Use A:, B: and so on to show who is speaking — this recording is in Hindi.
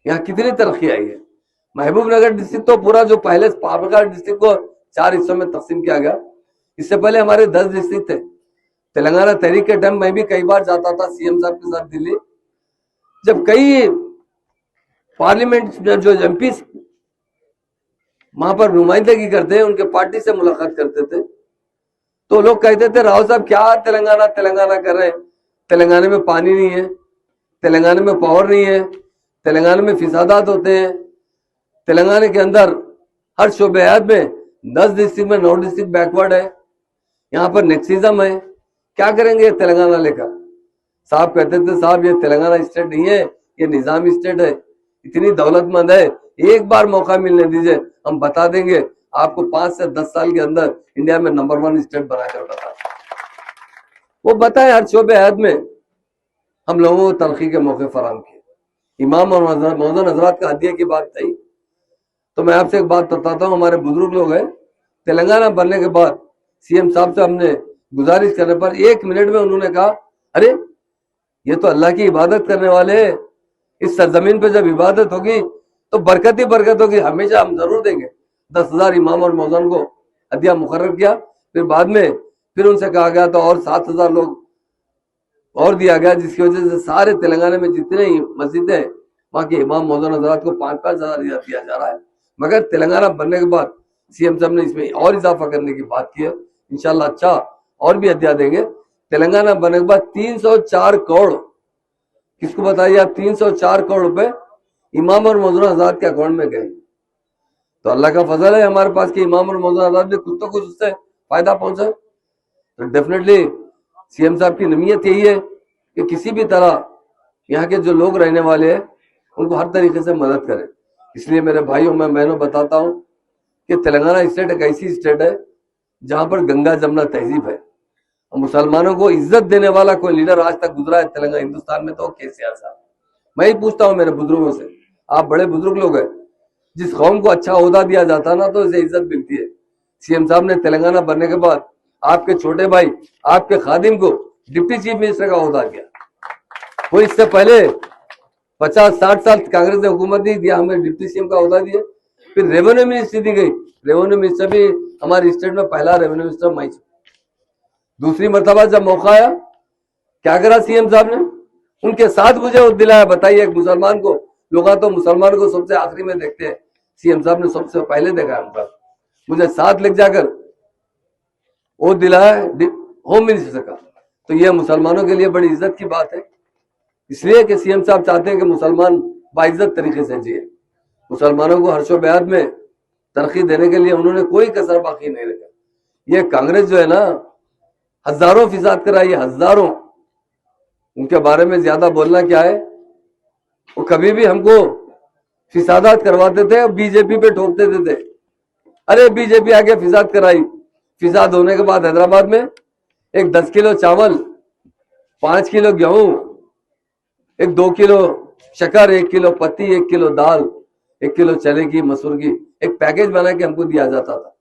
A: यहाँ कितनी तरक्की आई है। महबूबनगर डिस्ट्रिक्ट तो पूरा जो पहले पावरकाट डिस्ट्रिक्ट को 4 हिस्सों में तकसीम किया गया, इससे पहले हमारे 10 डिस्ट्रिक्ट थे। तेलंगाना तहरीक के टाइम मैं भी कई बार जाता था सीएम साहब के साथ दिल्ली, जब कई पार्लियामेंट जो एमपी वहां पर नुमाइंदगी करते हैं, उनके पार्टी से मुलाकात करते थे, तो लोग कहते थे राव साहब क्या तेलंगाना तेलंगाना कर रहे हैं, तेलंगाना में पानी नहीं है, तेलंगाना में पावर नहीं है, तेलंगाना में फिसादात होते हैं, तेलंगाना के अंदर हर शोबेयात में 10 डिस्ट्रिक्ट में 9 डिस्ट्रिक्ट बैकवर्ड है, यहाँ पर नेक्सिज्म है, क्या करेंगे तेलंगाना लेकर। साहब कहते थे साहब ये तेलंगाना स्टेट नहीं है, ये निजाम स्टेट है, इतनी दौलतमंद है, एक बार मौका मिलने दीजिए, हम बता देंगे आपको 5 से 10 साल के अंदर इंडिया में नंबर 1 स्टेट बनाकर बता। वो बताए हर शोबे हद में हम लोगों को तरक्की के मौके फराम किए। इमाम और मौजूद हजरात का हदिया की बात थी, तो मैं आपसे एक बात बताता हूँ। हमारे बुजुर्ग लोग हैं, तेलंगाना बनने के बाद सीएम साहब से हमने गुजारिश करने पर 1 मिनट में उन्होंने कहा अरे ये तो अल्लाह की इबादत करने वाले हैं, इस सरजमीन पे जब इबादत होगी तो बरकत ही बरकत होगी, हमेशा हम जरूर देंगे। 10,000 इमाम और मौजून को हदिया मुकर्रर किया। फिर बाद में फिर उनसे कहा गया तो और 7,000 लोग और दिया गया, जिसकी वजह से सारे तेलंगाना में जितने ही मस्जिदें हैं वहाँ के इमाम मौजून हजरात को 5-5 हज़ार दिया जा रहा है। मगर तेलंगाना बनने के बाद सीएम साहब ने इसमें और इजाफा करने की बात की है, इंशाल्लाह अच्छा और भी हदिया देंगे। तेलंगाना बनने के बाद 304 करोड़, किसको बताइए आप, 304 करोड़ रुपए इमाम और मौजून हजरात के अकाउंट में गए। तो अल्लाह का फजल है हमारे पास कि इमाम और मौजून हजरात ने खुद तो कुछ उससे फायदा पहुंचा। तो डेफिनेटली सीएम साहब की नीयत यही है कि किसी भी तरह यहाँ के जो लोग रहने वाले हैं उनको हर तरीके से मदद करें। इसलिए मेरे भाइयों मैं बहनों बताता हूँ कि तेलंगाना स्टेट एक ऐसी स्टेट है जहां पर गंगा जमुना तहजीब है। मुसलमानों को इज्जत देने वाला कोई लीडर आज तक गुजरा है तेलंगाना हिंदुस्तान में तो केसीआर साहब। मैं ही पूछता हूँ मेरे बुजुर्गों से, आप बड़े बुजुर्ग लोग हैं, जिस कौम को अच्छा ओहदा दिया जाता ना तो इसे इज्जत मिलती है। सीएम साहब ने तेलंगाना बनने के बाद आपके छोटे भाई आपके खादिम को डिप्टी चीफ मिनिस्टर का ओहदा दिया। वो इससे पहले 50-60 साल कांग्रेस ने हुकूमत दी, दिया हमें डिप्टी सीएम का ओहदा दिया। फिर रेवेन्यू मिनिस्ट्री दी गई, रेवेन्यू मिनिस्टर भी हमारे स्टेट में पहला रेवेन्यू मिनिस्टर मैं। दूसरी मरतबा जब मौका आया क्या करा सीएम साहब ने, उनके साथ मुझे वो दिलाया। बताइए एक मुसलमान को, लोग तो मुसलमान को सबसे आखिरी में देखते हैं, सीएम साहब ने सबसे पहले देखा उनका, मुझे साथ ले जाकर वो दिलाया होम मिनिस्टर का। तो यह मुसलमानों के लिए बड़ी इज्जत की बात है, इसलिए कि सीएम साहब चाहते हैं कि मुसलमान बाइज्जत तरीके से जिए। मुसलमानों को हर शोबेयात में तरक्की देने के लिए उन्होंने कोई कसर बाकी नहीं रखा। ये कांग्रेस जो है ना, हजारों फिसाद कराई, हजारों, उनके बारे में ज्यादा बोलना क्या है। वो कभी भी हमको फिसादात करवाते थे और बीजेपी पे ठोकते थे। अरे बीजेपी आके फिसाद कराई, फिसाद होने के बाद हैदराबाद में एक 10 किलो चावल, 5 किलो गेहूं, एक 2 किलो शक्कर, 1 किलो पत्ती, 1 किलो दाल, 1 किलो चने की मसूर की एक पैकेज बना के हमको दिया जाता था।